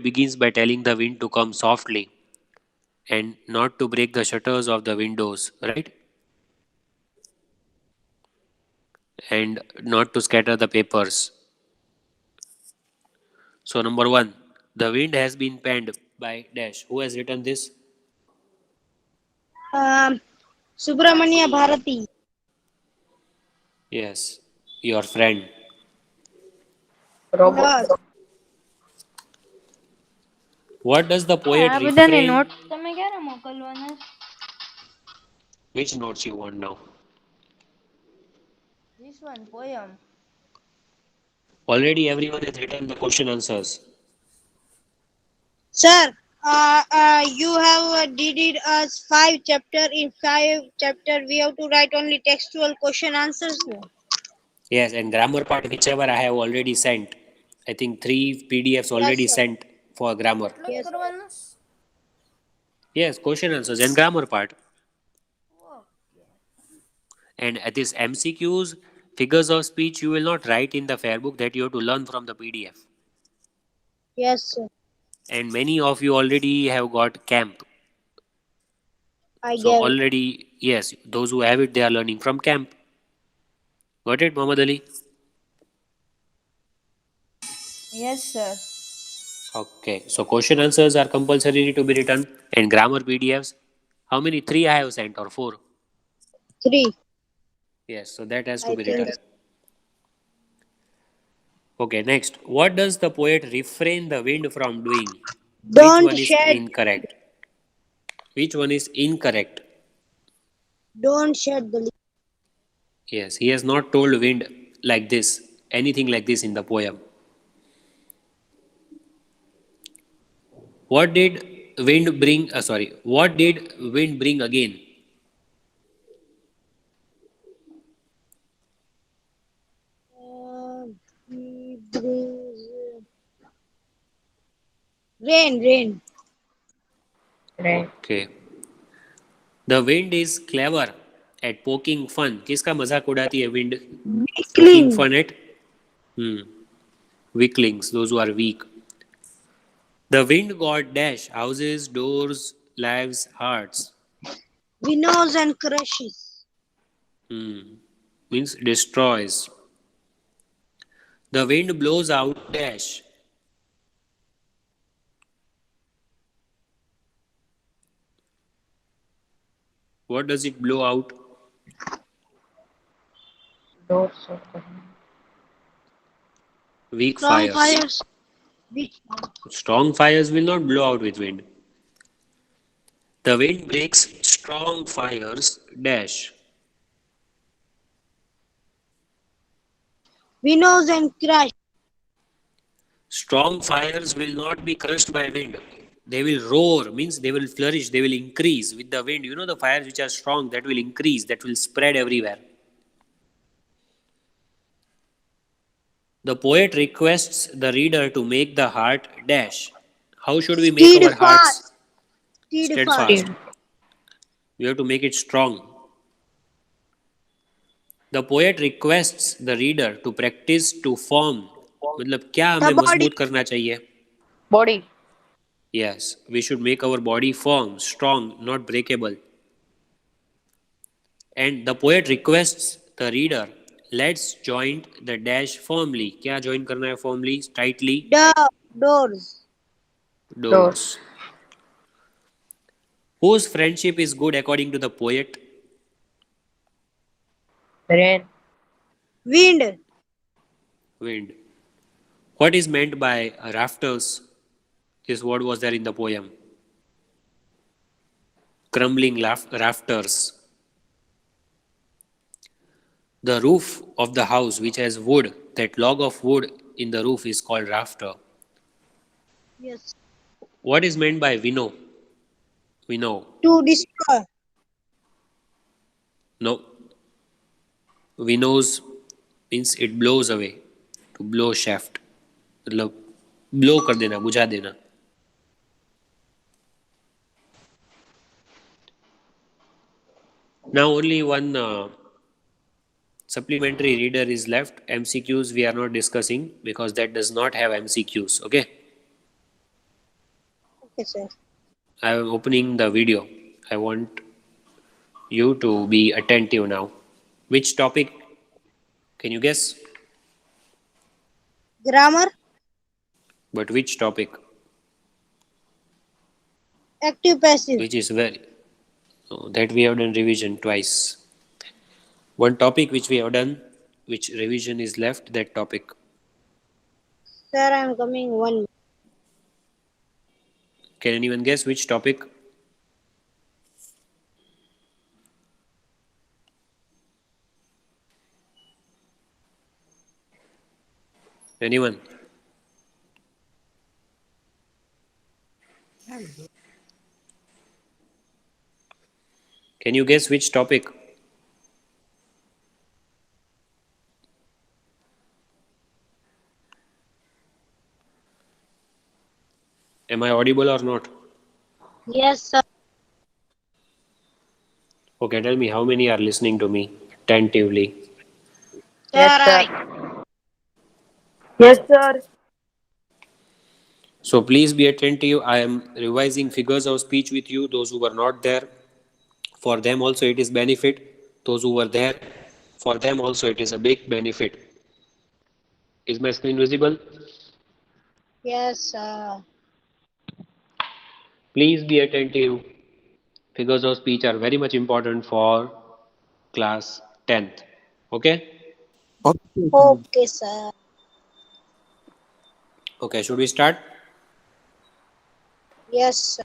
begins by telling the wind to come softly and not to break the shutters of the windows, right? And not to scatter the papers. So, number one, the wind has been penned by Dash. Who has written this? Um, Subramania Bharati. Yes, your friend. Robot. Yes. What does the poet આ બધાની refrain? Notes તમે ક્યારે મોકલવાના? Which notes you want now? This one poem. Already everyone has written the question answers. Sir, you have did us 5 chapter. In 5 chapter, we have to write only textual question answers. Yes, and grammar part, whichever I have already sent. I think 3 PDFs already Yes, sir. sent for grammar. એટલું જ Yes. કરવાનું? Yes, question answers and grammar part. Okay. And at this MCQs, figures of speech, you will not write in the fair book, that you have to learn from the PDF. Yes, sir. And many of you already have got camp. I So get it. already, yes, those who have it, they are learning from camp. Got it, Muhammad Ali? Yes, sir. Okay, so question answers are compulsory to be written, and grammar PDFs. How many? 3 I have sent, or 4? 3. Yes, so that has to I be think. written. Okay, next. What does the poet refrain the wind from doing? Which Don't one is shed. incorrect? Which one is incorrect? Don't shed the leaf. Yes, he has not told wind like this, anything like this in the poem. What did wind bring? What did wind bring again? He brings rain, rain. Rain. Okay. The wind is clever at poking fun. किसका मजाक उड़ाती है wind? Poking Weakling. fun at weaklings, those who are weak. The wind god dash houses, doors, lives, hearts. Winnows and crushes. Means destroys. The wind blows out dash. What does it blow out? Doors of the Weak Strong fires. fires. Which Strong fires will not blow out with wind. The wind breaks strong fires dash. winnows and crush. Strong fires will not be crushed by wind. They will roar, means they will flourish, they will increase with the wind. You know, the fires which are strong, that will increase, that will spread everywhere. The poet requests the reader to make the heart dash. How should we make our hearts steadfast? steed. We have to make it strong. The poet requests the reader to practice to form. मतलब क्या हमें मजबूत करना चाहिए? Body. Yes, we should make our body firm, strong, not breakable. And the poet requests the reader, let's join the dash firmly. क्या join करना है firmly? Tightly? Doors. Doors. Whose friendship is good according to the poet? Rain. Wind. Wind. What is meant by rafters? This word was there in the poem. Crumbling rafters. The roof of the house which has wood, that log of wood in the roof is called rafter. Yes. What is meant by winnow? Winnow. To destroy. No. Winnows means it blows away. To blow shaft. मतलब blow कर देना, बुझा देना. Now only one supplementary reader is left. MCQs we are not discussing because that does not have MCQs. Okay. Okay, sir. I am opening the video. I want you to be attentive now. Which topic? Can you guess? Grammar, But which topic? active, passive. Which is very that we have done revision twice. One topic which we have done, which revision is left, that topic. Sir, I am coming one. Can anyone guess which topic? Anyone? Can you guess which topic? Am I audible or not? Yes, sir. Okay, tell me how many are listening to me attentively. Yes, Sir, sir. Yes, sir. So please be attentive. I am revising figures of speech with you. Those who were not there, for them also it is benefit. Those who were there, for them also it is a big benefit. Is my screen visible? yes, sir. Please be attentive. Figures of speech are very much important for class 10th. Okay? Okay, sir. Okay, should we start? Yes, sir.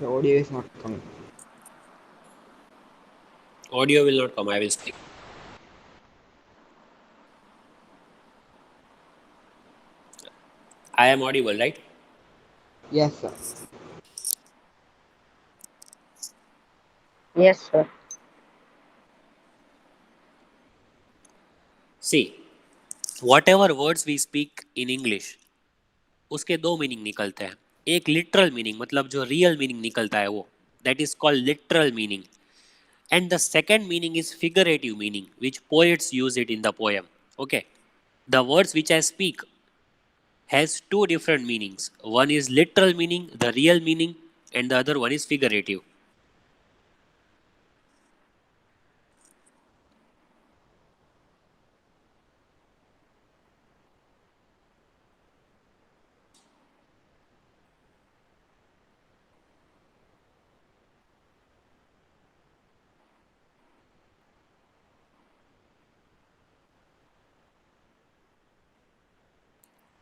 So audio is not coming. Audio will not come, I will speak. I am audible, right? Yes, sir. Yes, sir. See, whatever words we speak in English, उसके दो meaning निकलते हैं. एक literal meaning मतलब जो real meaning निकलता है वो, that is called literal meaning. And the second meaning is figurative meaning, which poets use it in the poem. Okay, the words which I speak has two different meanings. One is literal meaning, the real meaning, and the other one is figurative.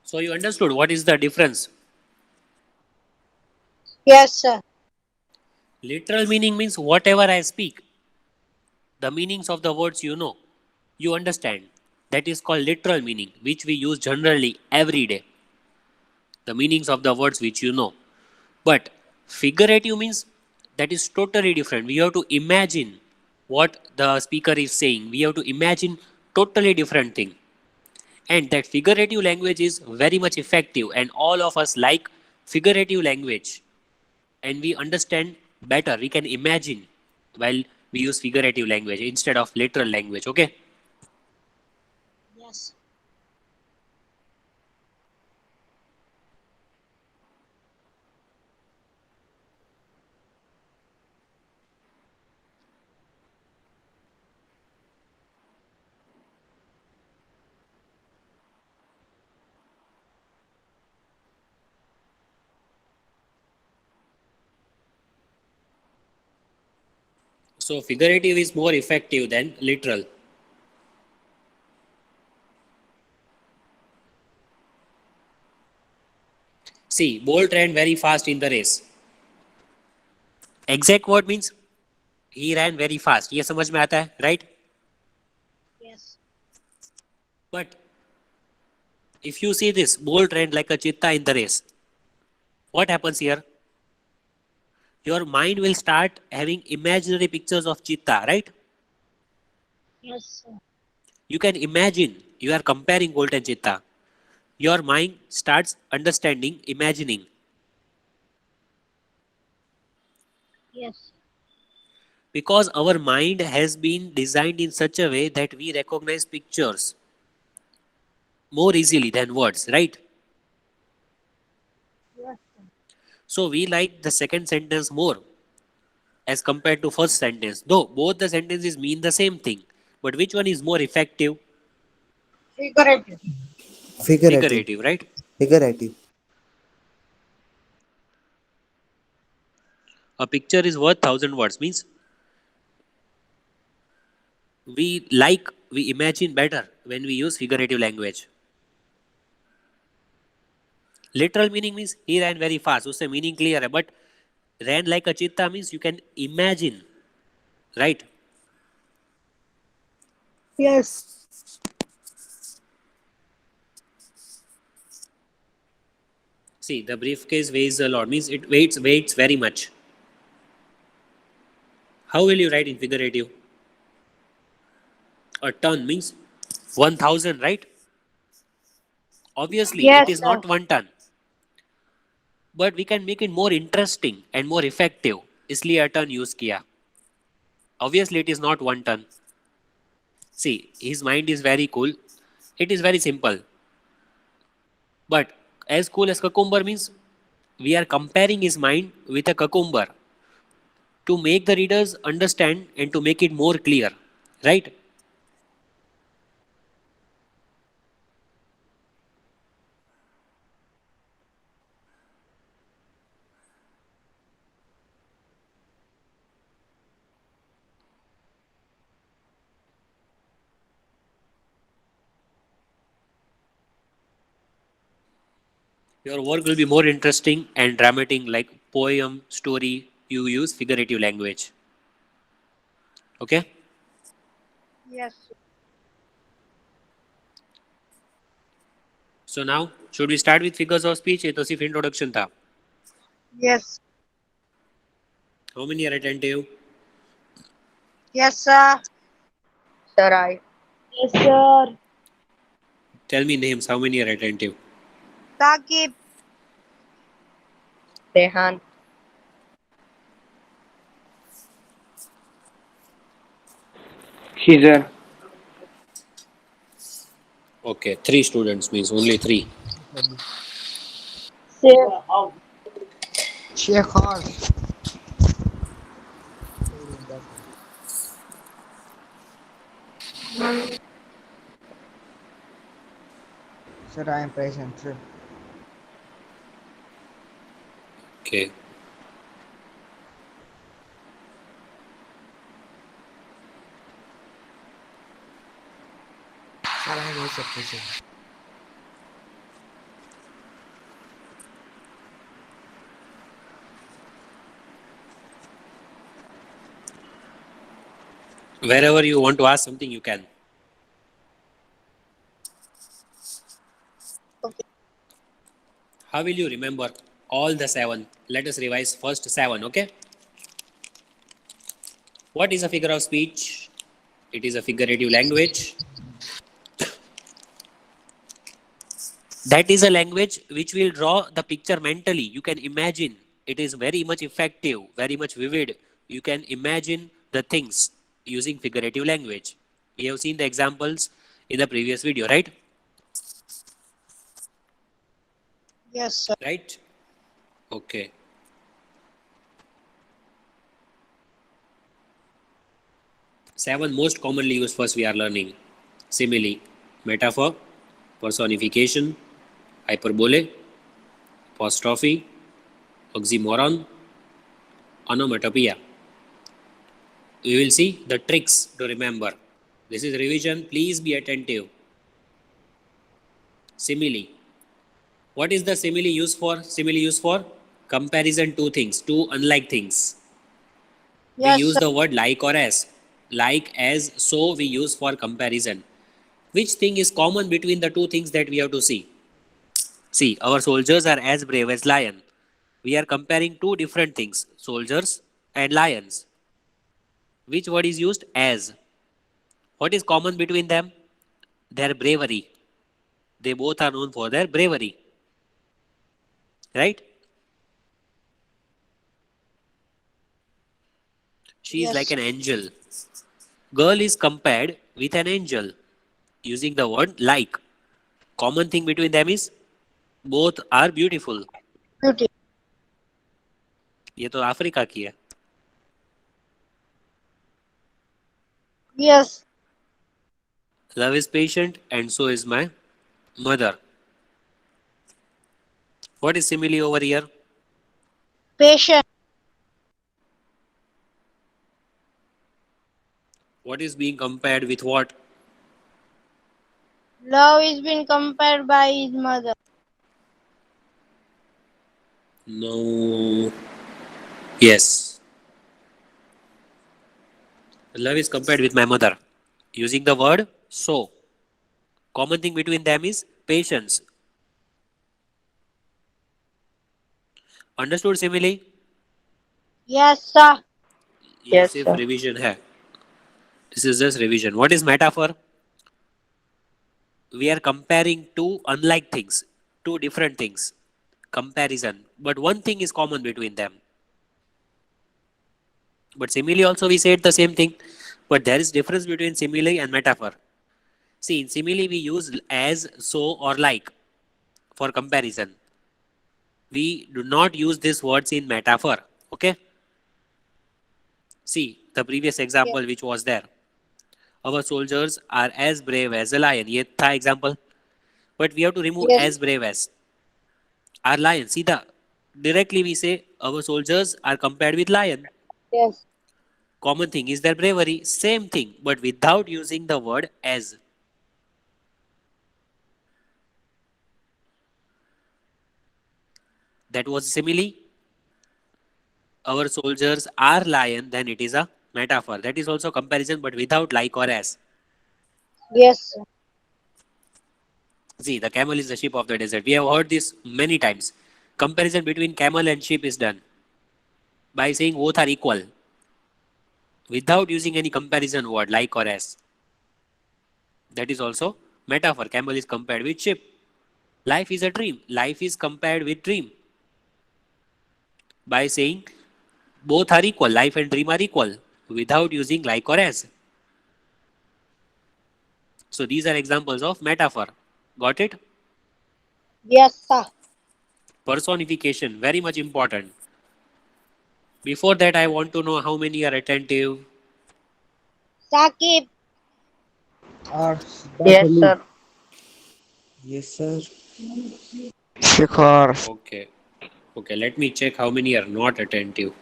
So you understood what is the difference? Yes, sir. Literal meaning means whatever I speak, the meanings of the words you understand. That is called literal meaning, which we use generally every day. The meanings of the words which you know. But figurative means that is totally different. We have to imagine what the speaker is saying. We have to imagine totally different thing. And that figurative language is very much effective, and all of us like figurative language, and we understand better. We can imagine while we use figurative language instead of literal language. Okay. Yes. So figurative is more effective than literal. See, Bolt ran very fast in the race. Exact word means he ran very fast. ये समझ में आता है, right? Yes. But if you see this, Bolt ran like a cheetah in the race. What happens here? Your mind will start having imaginary pictures of cheetah, right? Yes, sir. You can imagine you are comparing gold and chitta. Your mind starts understanding, imagining. Yes. Because our mind has been designed in such a way that we recognize pictures more easily than words, right? Yes. So we like the second sentence more as compared to first sentence. Though both the sentences mean the same thing, but which one is more effective? Figurative. Figurative. Figurative, right? Figurative. A picture is worth thousand words means we imagine better when we use figurative language. Literal meaning means he ran very fast. उससे meaning clear है, but ran like a cheetah means you can imagine, right? Yes. See, the briefcase weighs a lot means it weights very much. How will you write in figurative? A ton means 1000, right? Obviously, it Yes, is sir. not 1 ton, but we can make it more interesting and more effective. इसलिए a ton use किया. Obviously, it is not 1 ton. See, his mind is very cool. It is very simple. But as cool as cucumber means we are comparing his mind with a cucumber to make the readers understand and to make it more clear, right? Your work will be more interesting and dramatic, like poem, story. You use figurative language. Okay? Yes. So now, should we start with figures of speech? ये तो सिर्फ introduction था. Yes. How many are attentive? Yes, sir. Sir, I. Yes, sir. Tell me names. How many are attentive? Saqib. Rehan. Caesar. Okay, 3 students means only 3. Shekhar. Sir, I am present, sir. Okay. Sir, I am also present. Wherever you want to ask something, you can. Okay. How will you remember all the 7? Let us revise first 7, okay? What is a figure of speech? It is a figurative language. That is a language which will draw the picture mentally. You can imagine. It is very much effective, very much vivid. You can imagine the things using figurative language. We have seen the examples in the previous video, right? Yes, sir. Right? Okay. Seven most commonly used first we are learning. Simile, metaphor, personification, hyperbole, apostrophe, oxymoron, onomatopoeia. We will see the tricks to remember. This is revision. Please be attentive. Simile. What is the simile used for? Simile used for comparison two things, two unlike things. We Yes, use sir. the word like or as. Like, as, so we use for comparison. Which thing is common between the two things that we have to see? See, our soldiers are as brave as lion. We are comparing two different things, soldiers and lions. Which word is used? As. What is common between them? Their bravery. They both are known for their bravery. Right? She is like Yes. an angel. Girl is compared with an angel using the word like. Common thing between them is both are beautiful. Beauty. ये तो Africa की है. Yes. Love is patient and so is my mother. What is simile over here? Patient. What is being compared with what? Love is being compared by his mother. No. Yes. Love is compared with my mother. Using the word so. Common thing between them is patience. Understood simile? Yes, sir. ये Yes, सिर्फ sir. Revision है. This is just revision. What is metaphor? We are comparing two unlike things, two different things. Comparison. But one thing is common between them. But simile also we said the same thing. But there is difference between simile and metaphor. See, in simile we use as, so or like for comparison. We do not use these words in metaphor. Okay? See, the previous example which was there. Our soldiers are as brave as a lion. ये था example. But we have to remove Yes. as brave as. Our lion. सीधा. Directly we say our soldiers are compared with lion. Yes. Common thing is their bravery. Same thing, but without using the word as. That was simile. Our soldiers are lion, then it is a metaphor. That is also comparison, but without like or as. Yes, sir. See, the camel is the sheep of the desert. We have heard this many times. Comparison between camel and sheep is done by saying both are equal without using any comparison word like or as. That is also metaphor. Camel is compared with sheep. Life is a dream. Life is compared with dream by saying both are equal. Life and dream are equal without using like or as. So these are examples of metaphor. Got it? Yes, sir. Personification, very much important. Before that, I want to know how many are attentive. Saqib. Arts. Yes, sir. Yes, sir. Shikhar. Okay. Okay, let me check how many are not attentive.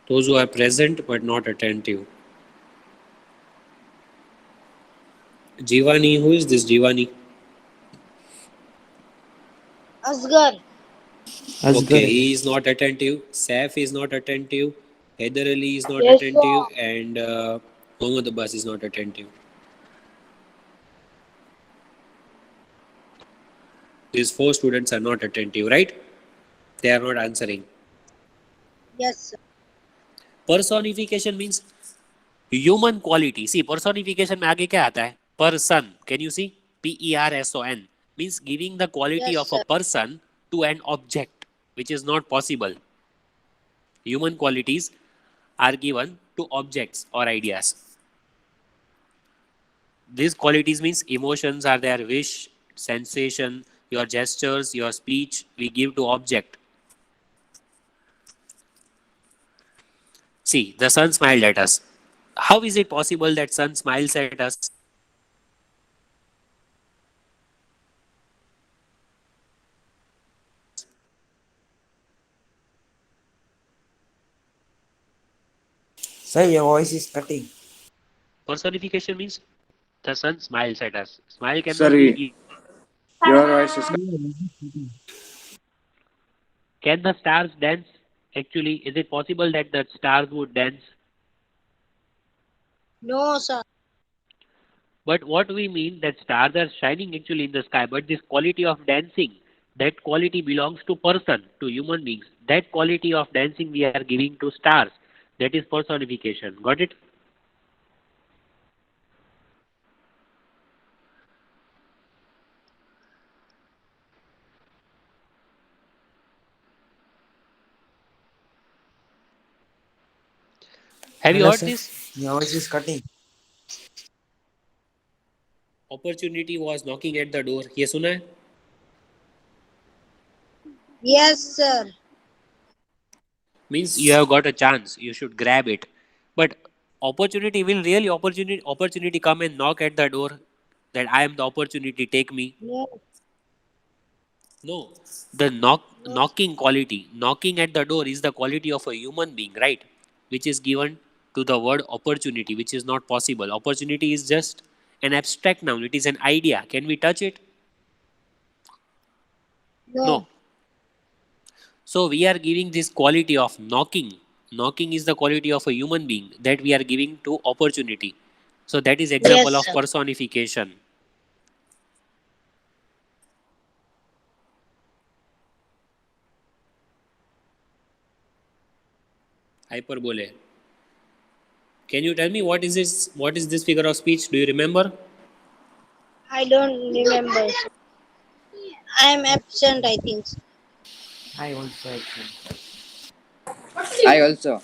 Those who are present but not attentive. Jivani, who is this Jivani? Asghar. Okay, he is not attentive. Saif is not attentive. Haider Ali is not Yes, attentive. sir. And Mohammad Abbas is not attentive. These 4 students are not attentive, right? They are not answering. Yes, sir. Personification means human quality. See, personification में आगे क्या आता है? Person. Can you see? Person means giving the quality Yes, of a sir. person to an object, which is not possible. Human qualities are given to objects or ideas. These qualities means emotions are there, wish, sensation, your gestures, your speech, we give to object. See, the sun smiled at us. How is it possible that sun smiles at us? Sir, your voice is cutting. Personification means the sun smiles at us. Smile cannot Sorry, be. your voice is. Can the stars dance? Actually, is it possible that the stars would dance? No, sir. But what we mean that stars are shining actually in the sky, but this quality of dancing, that quality belongs to person, to human beings. That quality of dancing we are giving to stars. That is personification. Got it? Have you Hello, heard sir. this? Your voice is cutting. Opportunity was knocking at the door. ये सुना है? Yes, sir. Means you have got a chance. You should grab it. But opportunity come and knock at the door that I am the opportunity, take me. No. No. The knocking quality, knocking at the door is the quality of a human being, right? Which is given to the word opportunity, which is not possible. Opportunity is just an abstract noun. It is an idea. Can we touch it? No. No. So we are giving this quality of knocking. Knocking is the quality of a human being that we are giving to opportunity. So that is example Yes, of sir. personification. Hyperbole. Can you tell me what is this? What is this figure of speech? Do you remember? I don't remember. Sir. I am absent, I think. I also absent. I also.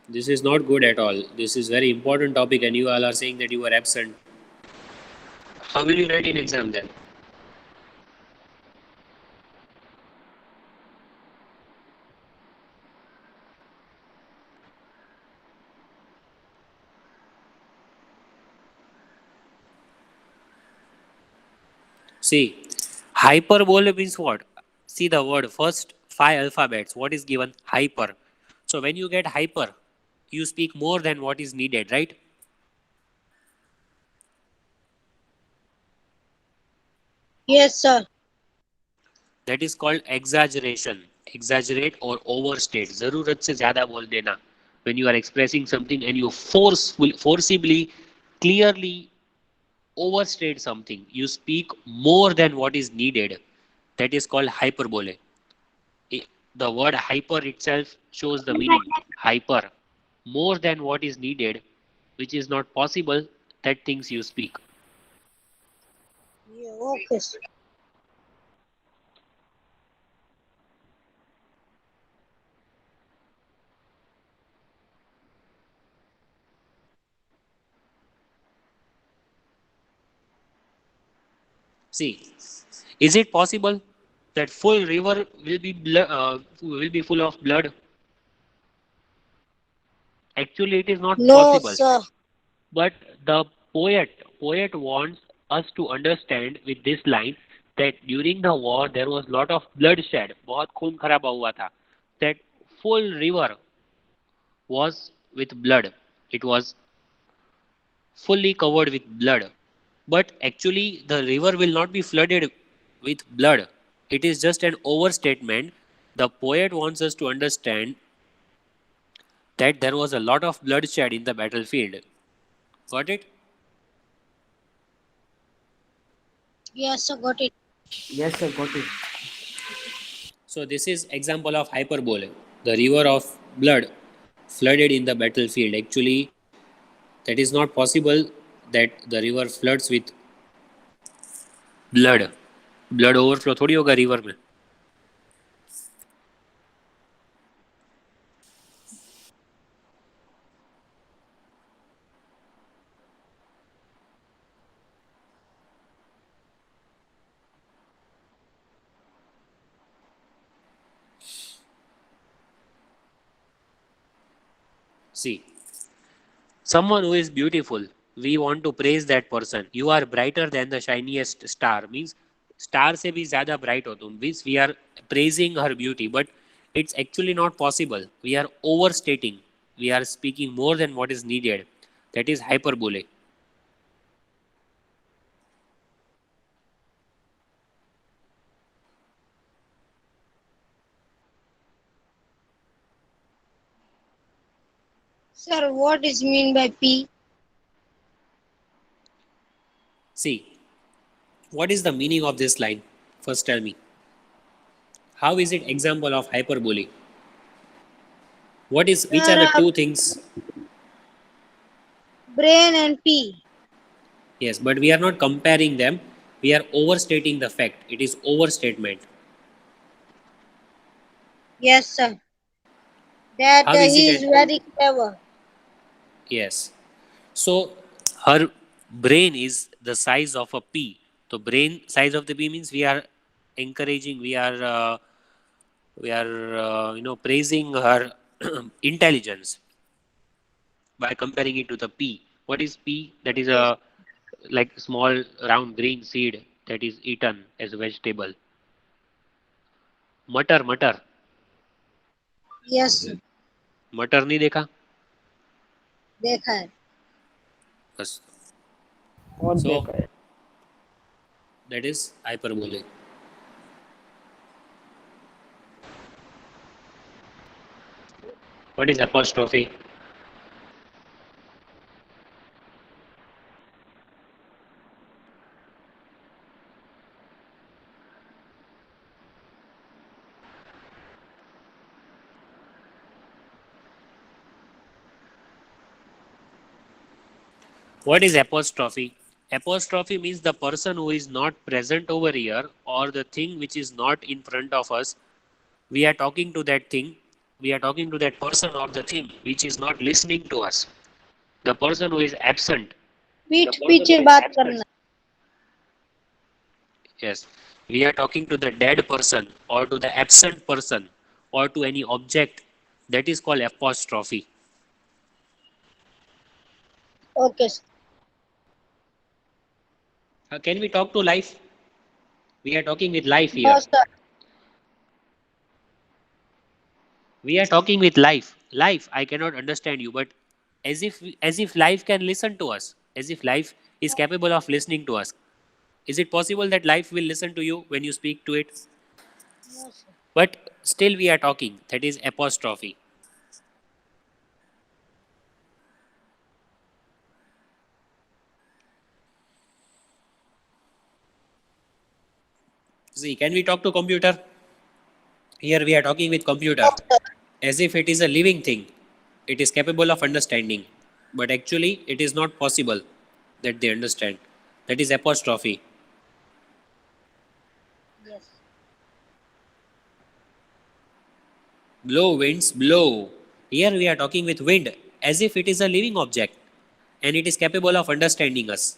This is not good at all. This is very important topic, and you all are saying that you were absent. How will you write in exam then? See, hyperbole means what? See the word first, 5 alphabets. What is given? Hyper. So when you get hyper, you speak more than what is needed, right? Yes, sir. That is called exaggeration. Exaggerate or overstate. जरूरत से ज़्यादा बोल देना. When you are expressing something and you forcibly, clearly overstate something, you speak more than what is needed. That is called hyperbole. The word hyper itself shows the meaning. Hyper, more than what is needed, which is not possible, that things you speak. Yeah, okay, sir. See, is it possible that full river will be full of blood? Actually, it is not No, possible. sir. But the poet wants us to understand with this line that during the war there was lot of bloodshed. बहुत खून खराबा हुआ था. That full river was with blood. It was fully covered with blood. But actually, the river will not be flooded with blood. It is just an overstatement. The poet wants us to understand that there was a lot of bloodshed in the battlefield. Got it? Yes, sir. Got it. Yes, sir, got it. So this is example of hyperbole. The river of blood flooded in the battlefield. Actually, that is not possible that the river floods with blood. Blood overflow थोड़ी होगा river में. See, someone who is beautiful, we want to praise that person. You are brighter than the shiniest star. Means star से भी ज़्यादा bright हो तुम. Means we are praising her beauty, but it's actually not possible. We are overstating. We are speaking more than what is needed. That is hyperbole. Sir, what is mean by P? See, what is the meaning of this line? First tell me. How is it example of hyperbole? Which are the Sir, two things? brain and P. Yes, but we are not comparing them. We are overstating the fact. It is overstatement. Yes, sir. That How is he it? is very clever. Yes. So her brain is the size of a pea. So brain size of the pea means we are encouraging, praising her intelligence by comparing it to the pea. What is pea? That is Yes. a like small round green seed that is eaten as a vegetable. मटर Yes, sir. मटर नहीं देखा देखा है. बस. और So देखा है. that is hyperbole. What is apostrophe? What is apostrophe? Apostrophe means the person who is not present over here or the thing which is not in front of us. We are talking to that thing. We are talking to that person or the thing which is not listening to us. The person who is absent. पीठ पीछे बात करना. Yes. We are talking to the dead person or to the absent person or to any object. That is called apostrophe. Okay, sir. Can we talk to life? We are talking with life No, here. sir. We are talking with life. Life, I cannot understand you, but as if life can listen to us, as if life is capable of listening to us. Is it possible that life will listen to you when you speak to it? No, sir. But still we are talking. That is apostrophe. See, can we talk to computer? Here we are talking with computer No, sir. as if it is a living thing. It is capable of understanding. But actually it is not possible that they understand. That is apostrophe. Yes. Blow winds, blow. Here we are talking with wind as if it is a living object and it is capable of understanding us.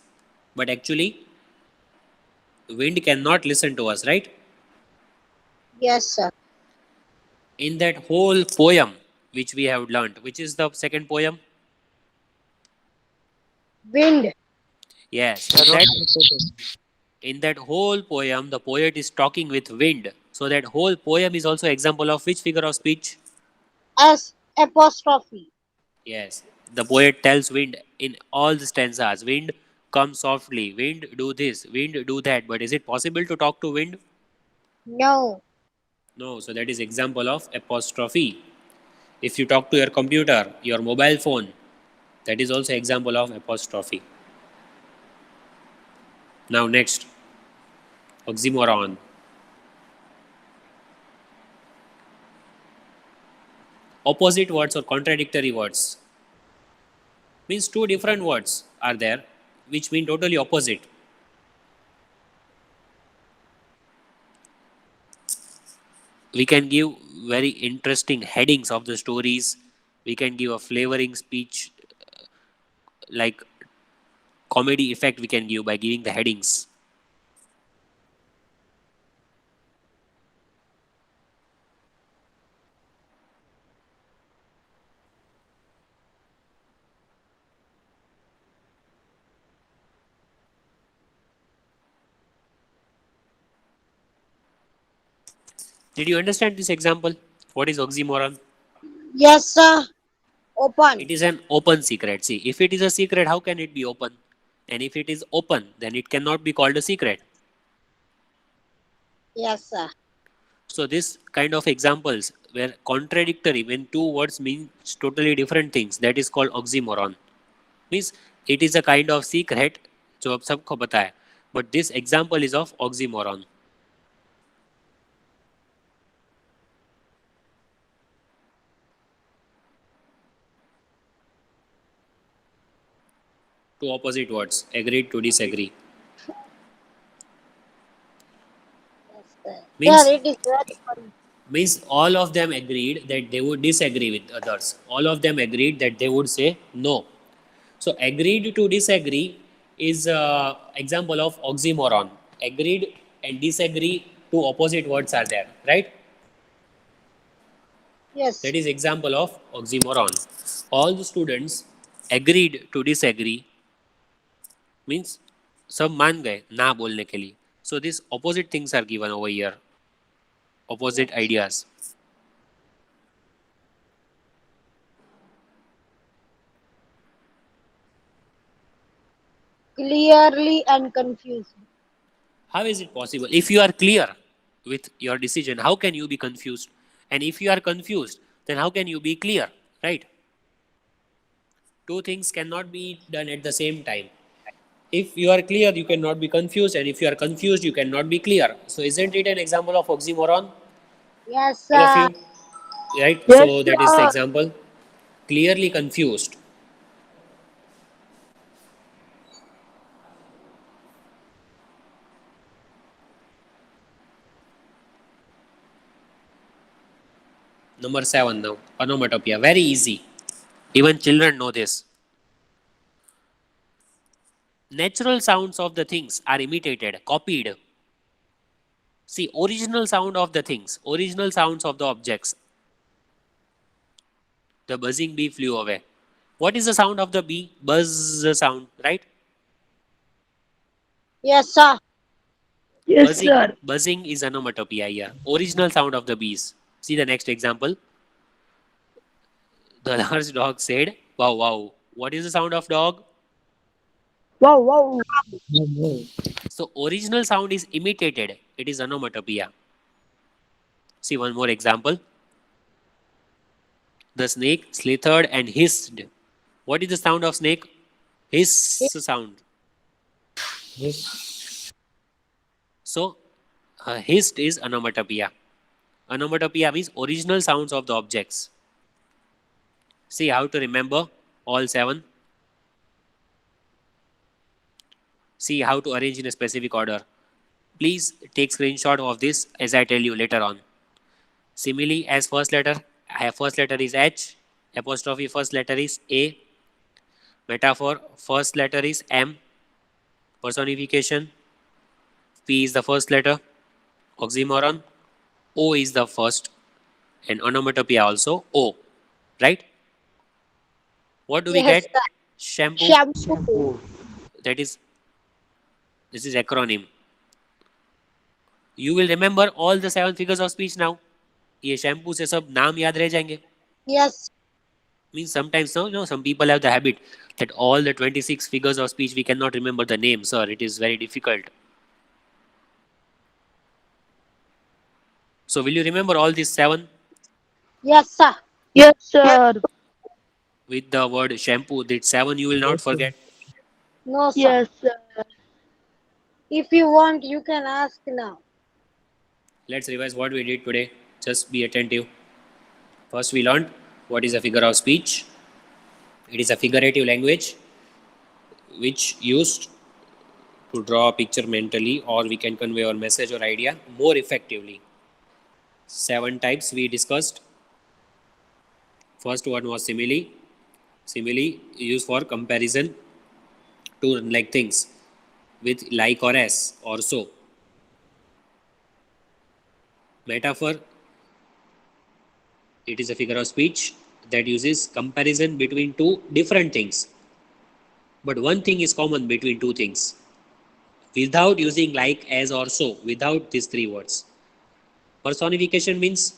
But actually, wind cannot listen to us, right? Yes, sir. In that whole poem which we have learnt, which is the second poem? Wind. Yes, That was in that whole poem, the poet is talking with wind. So that whole poem is also example of which figure of speech? S apostrophe. Yes, the poet tells wind in all the stanzas, wind come softly, wind do this, wind do that. But is it possible to talk to wind? No. No, so that is example of apostrophe. If you talk to your computer, your mobile phone, that is also example of apostrophe. Now next, oxymoron. Opposite words or contradictory words means two different words are there which mean totally opposite. We can give very interesting headings of the stories. We can give a flavoring speech like comedy effect we can give by giving the headings. Did you understand this example? What is oxymoron? Yes, sir. Open. It is an open secret. See, if it is a secret, how can it be open? And if it is open, then it cannot be called a secret. Yes, sir. So this kind of examples where contradictory when two words mean totally different things, that is called oxymoron. Means it is a kind of secret जो अब सबको पता है. But this example is of oxymoron. Two opposite words, agreed to disagree. Yes, sir. Means Sir, it is very funny. means all of them agreed that they would disagree with others. All of them agreed that they would say no. So agreed to disagree is example of oxymoron. Agreed and disagree, two opposite words are there, right? Yes. That is example of oxymoron. All the students agreed to disagree means सब मान गए ना बोलने के लिए. So these opposite things are given over here. Opposite ideas. Clearly and confused. How is it possible? If you are clear with your decision, how can you be confused? And if you are confused, then how can you be clear? Right? Two things cannot be done at the same time. If you are clear, you cannot be confused, and if you are confused, you cannot be clear. So, isn't it an example of oxymoron? Yes, All of sir. you, right? Yes, So that is the sir. example. Clearly confused. Number 7 now, onomatopoeia. Very easy. Even children know this. Natural sounds of the things are imitated, copied. See, original sound of the things, original sounds of the objects. The buzzing bee flew away. What is the sound of the bee? Buzz sound, right? Yes, sir. Buzzing is onomatopoeia here. Original sound of the bees. See the next example. The large dog said, wow, wow. What is the sound of dog? Wow, wow. So original sound is imitated. It is onomatopoeia. See one more example. The snake slithered and hissed. What is the sound of snake? Hiss sound. Yes. So hissed is onomatopoeia. Onomatopoeia means original sounds of the objects. See how to remember all 7. See how to arrange in a specific order. Please take screenshot of this as I tell you later on. Simile as first letter is H, apostrophe first letter is A, metaphor first letter is M, personification P is the first letter, oxymoron O is the first, and onomatopoeia also O, right? What do we Yes, get? sir. Shampoo. Shampoo. This is acronym. You will remember all the 7 figures of speech now. ये shampoo से सब नाम याद रह जाएंगे. Yes. Means sometimes no, some people have the habit that all the 26 figures of speech we cannot remember the name, sir. It is very difficult. So will you remember all these 7 Yes, sir. Yes, sir. with the word shampoo? That 7 you will not forget. No, sir. Yes, sir. If you want, you can ask now. Let's revise what we did today. Just be attentive. First we learned what is a figure of speech. It is a figurative language which used to draw a picture mentally, or we can convey our message or idea more effectively. 7 types we discussed. First one was simile. Simile used for comparison to unlike things with like or as or so. Metaphor, it is a figure of speech that uses comparison between two different things, but one thing is common between two things without using like, as or so, without these 3 words. Personification means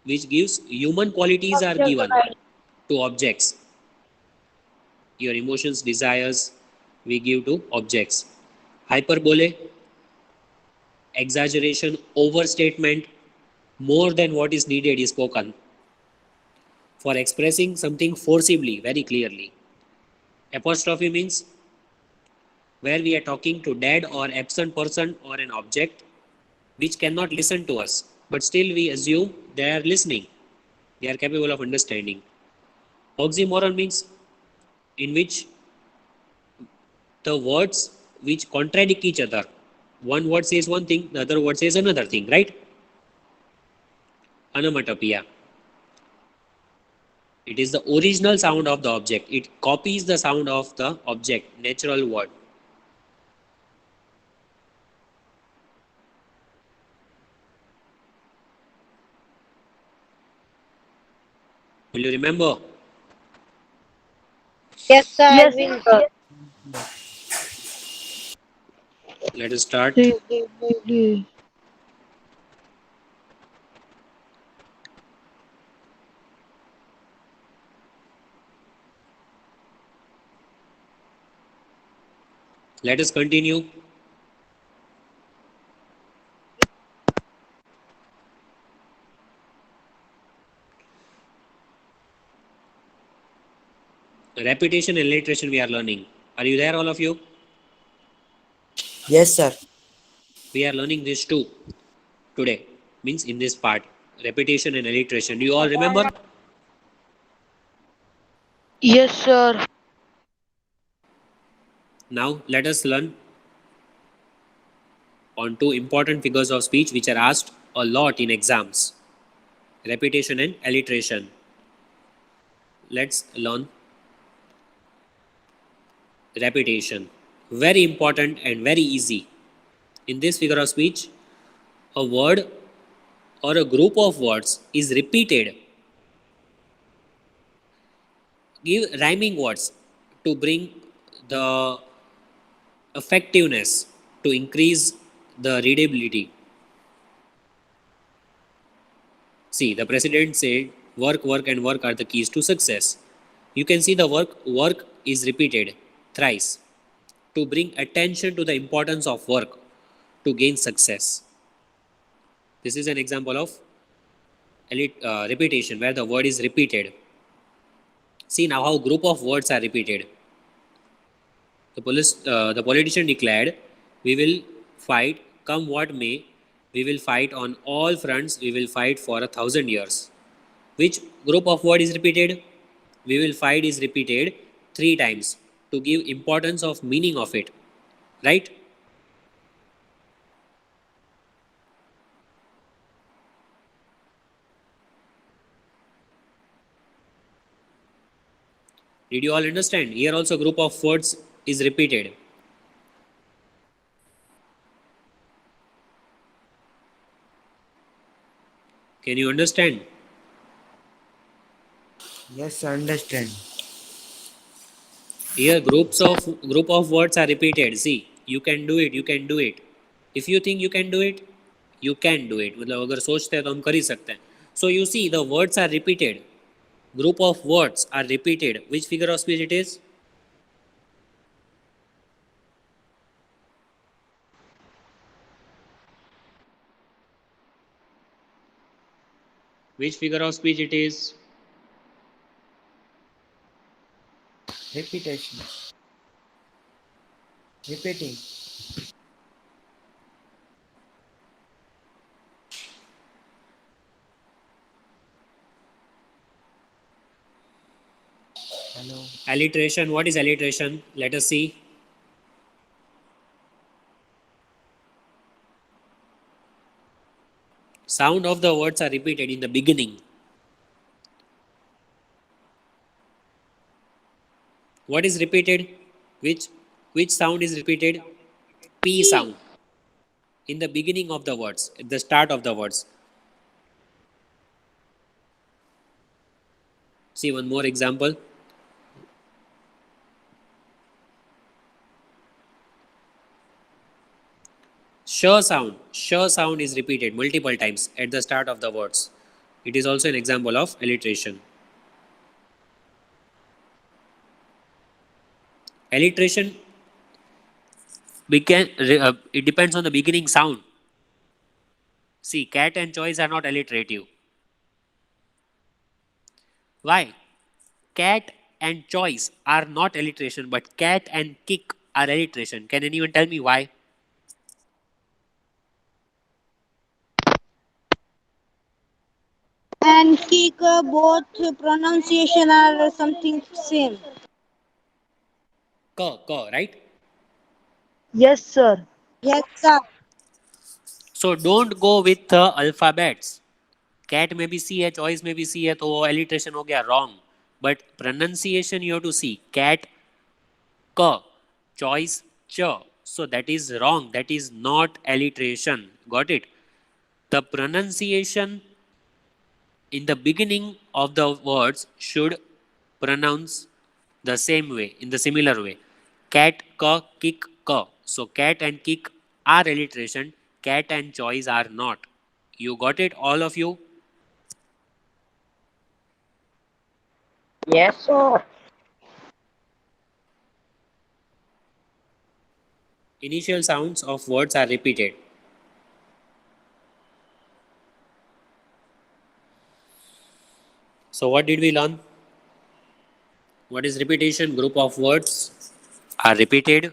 which gives human qualities are given to objects. Your emotions, desires we give to objects. Hyperbole, exaggeration, overstatement, more than what is needed is spoken for expressing something forcibly, very clearly. Apostrophe means where we are talking to dead or absent person or an object which cannot listen to us, but still we assume they are listening, they are capable of understanding. Oxymoron means in which the words which contradict each other, one word says one thing, the other word says another thing, right? Onomatopoeia. It is the original sound of the object. It copies the sound of the object, natural word. Will you remember? Yes, sir. I Yes, will. sir. Let us start. D, D, D, D. Let us continue. Repetition and alliteration we are learning. Are you there, all of you? Yes, sir. We are learning this too today. Means in this part. Repetition and alliteration. Do you all remember? Yes, sir. Now let us learn on two important figures of speech which are asked a lot in exams. Repetition and alliteration. Let's learn repetition. Very important and very easy. In this figure of speech, a word or a group of words is repeated. Give rhyming words to bring the effectiveness, to increase the readability. See, the president said, work, work, and work are the keys to success. You can see the work is repeated thrice to bring attention to the importance of work to gain success. This is an example of repetition where the word is repeated. See now how group of words are repeated. The politician declared, "We will fight, come what may. We will fight on all fronts. We will fight for 1,000 years." Which group of word is repeated? We will fight is repeated 3 times to give importance of meaning of it. Right? Did you all understand? Here also group of words is repeated. Can you understand? Yes, I understand. Here group of words are repeated. See, you can do it, you can do it. If you think you can do it, you can do it. मतलब अगर सोचते हैं तो हम कर ही सकते हैं. So you see the words are repeated. Group of words are repeated. Which figure of speech it is? Which figure of speech it is? Repetition. Repeating. Hello. Alliteration. What is alliteration? Let us see. Sound of the words are repeated in the beginning. What is repeated? Which sound is repeated? P sound. In the beginning of the words, at the start of the words. See one more example. Sh sound is repeated multiple times at the start of the words. It is also an example of alliteration. Alliteration it depends on the beginning sound. See, cat and choice are not alliterative. Why? Cat and choice are not alliteration, but cat and kick are alliteration. Can anyone tell me why? And kick, both pronunciation are something same. Right? Yes, sir. Yes, sir. So don't go with the alphabets. Cat में भी सी है, choice में भी सी है, तो वो alliteration हो गया wrong. But pronunciation you have to see. Cat क, choice ch. So that is wrong. That is not alliteration. Got it? The pronunciation in the beginning of the words should pronounce the same way, in the similar way. Cat, ka, kick, ka. So cat and kick are alliteration. Cat and choice are not. You got it, all of you? Yes, sir. Initial sounds of words are repeated. So what did we learn? What is repetition? Group of words are repeated.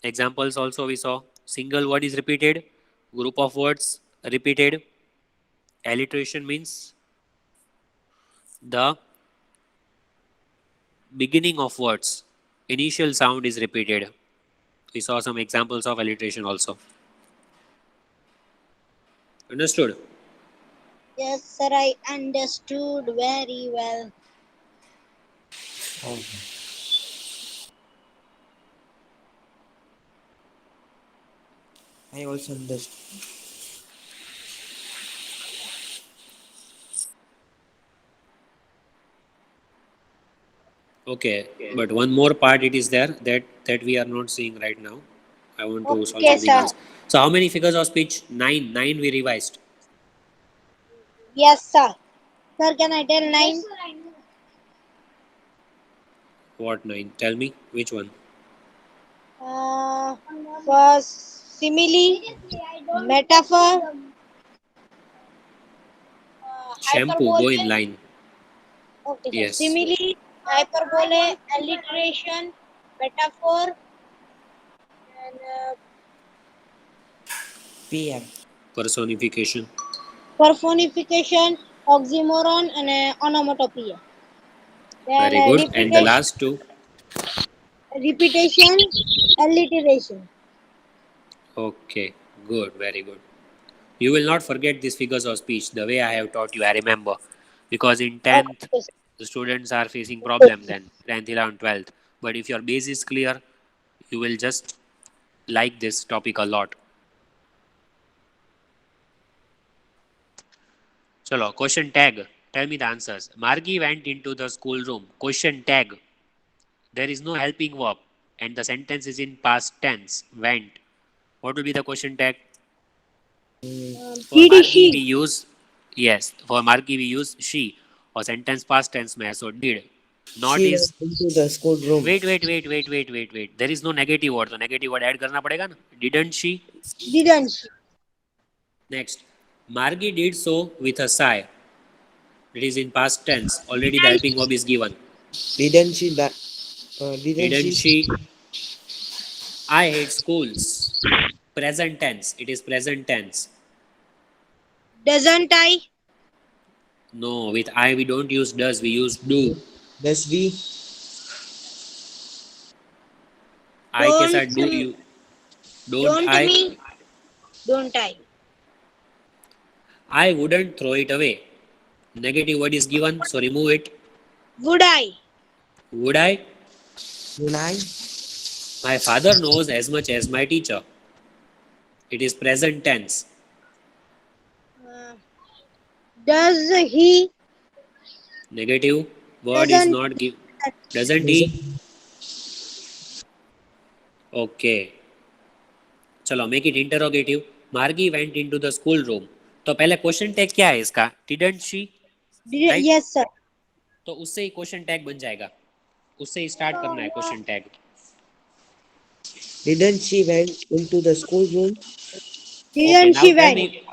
Examples also we saw. Single word is repeated. Group of words repeated. Alliteration means the beginning of words. Initial sound is repeated. We saw some examples of alliteration also. Understood? Yes, sir, I understood very well. Okay. I also understand. Okay, but one more part it is there that we are not seeing right now. I want to solve Okay, something sir. else. So how many figures of speech? 9. 9 we revised. Yes, sir. Sir, can I tell 9? What 9? Tell me which one. First, simile, metaphor, Shampoo, go in hyperbole. line. Okay, sir. Yes. Simile, hyperbole, alliteration, metaphor, and PM. Personification. personification, oxymoron, and onomatopoeia. Then Very good. And the last two. repetition, alliteration. Okay, good, very good. You will not forget these figures of speech the way I have taught you, I remember. Because in 10th, Okay, sir. the students are facing problem then, 10th, 11th, 12th. But if your base is clear, you will just like this topic a lot. Chalo, question tag. Tell me the answers. Margi went into the schoolroom. Question tag. There is no helping verb and the sentence is in past tense. Went. What will be the question tag? For Did Margi we she? use, yes, for Margi we use she or sentence past tense में so did. Not She is, went into the schoolroom. wait. There is no negative word. तो negative word add करना पड़ेगा ना. Didn't she? Didn't she? Next. Margi did so with a sigh. It is in past tense. Already the helping verb is given. Didn't she? Didn't she? I hate schools. Present tense. It is present tense. Doesn't I? No, with I we don't use does. We use do. Does we? I के साथ do you. Don't I? me? Don't I? I wouldn't throw it away. Negative word is given, so remove it. Would I? Would I? Would I? My father knows as much as my teacher. It is present tense. Does he? Negative word is Doesn't not given. Doesn't he? Okay. चलो make it interrogative. Margi went into the school room. तो पहले question tag क्या है इसका? Didn't she? Right? Yes, sir. तो उससे ही question tag बन जाएगा. उससे ही स्टार्ट करना है question tag. Didn't she went into the schoolroom? Didn't now she tell went? me.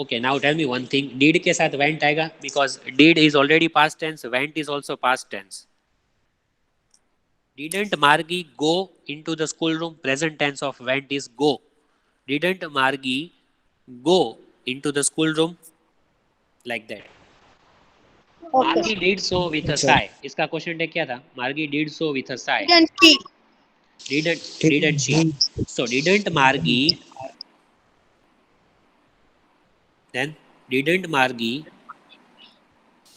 Okay, now tell me one thing. Did के साथ went आएगा because did is already past tense. Went is also past tense. Didn't Margi go into the schoolroom? Present tense of went is go. Didn't Margi go into the schoolroom? Like that. Okay. Margi did so with a Sure. sigh. इसका question tag क्या था? Margi did so with a sigh. Didn't she? Didn't she? So didn't Margi Then didn't Margie.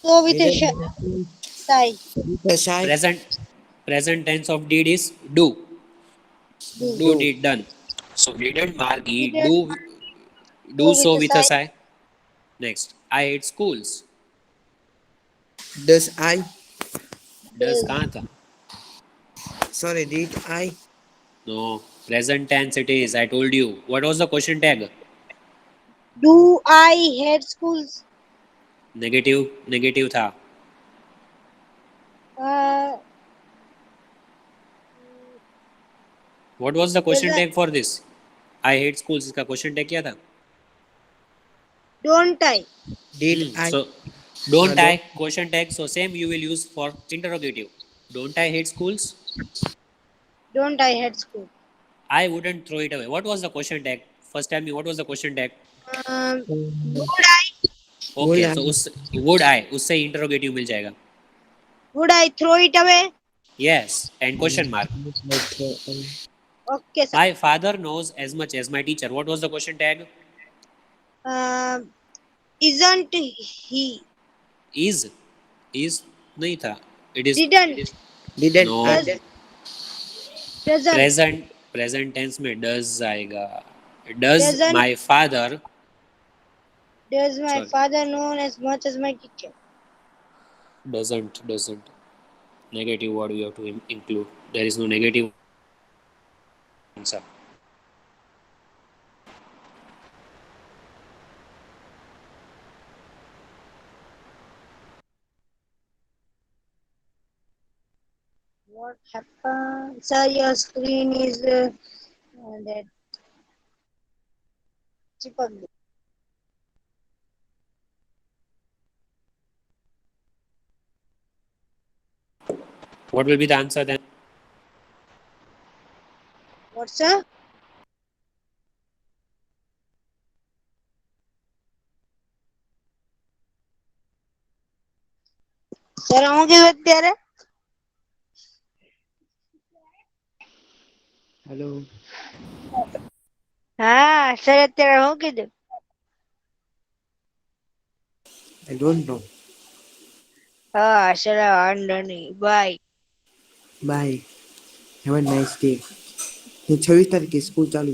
So with a Didn't sigh. with a shy. Present tense of did is do. Do. Do, did, done. So didn't Margie Didn't do so so with a with a sigh. sigh? Next, I hate schools. Does I? Does Does. कहाँ था? Sorry, did I? No, present tense it is. I told you. What was the question tag? Do I hate schools? Negative था. Uh, What was the question does I, tag for this? I hate schools. इसका question tag क्या था? don't I? Did I? So don't Don't. I question tag. So same you will use for interrogative. Don't I hate schools? Don't I hate school? I wouldn't throw it away. What was the question tag? First tell me what was the question tag? Would I? Would Okay, I? so would I उससे interrogative मिल जाएगा. Would I throw it away? Yes, and question mark. Okay, sir. My father knows as much as my teacher. What was the question tag? Isn't he? Is नहीं था. It is Didn't. Didn't no. I? Does. Doesn't. Present tense में does आएगा. Does Doesn't. my father? Does my Sorry, father know as much as my teacher? doesn't. Negative word we have to include. There is no negative answer. What happened? Sir, your screen is that chipped. What will be the answer then? What, sir? Sir, હું કીધું અત્યારે? Hello. હા, sir અત્યારે હું કીધું? I don't know. હા, sir વાંધો નહીં. By. Bye. Have a nice day. 26 તારીખે સ્કૂલ ચાલુ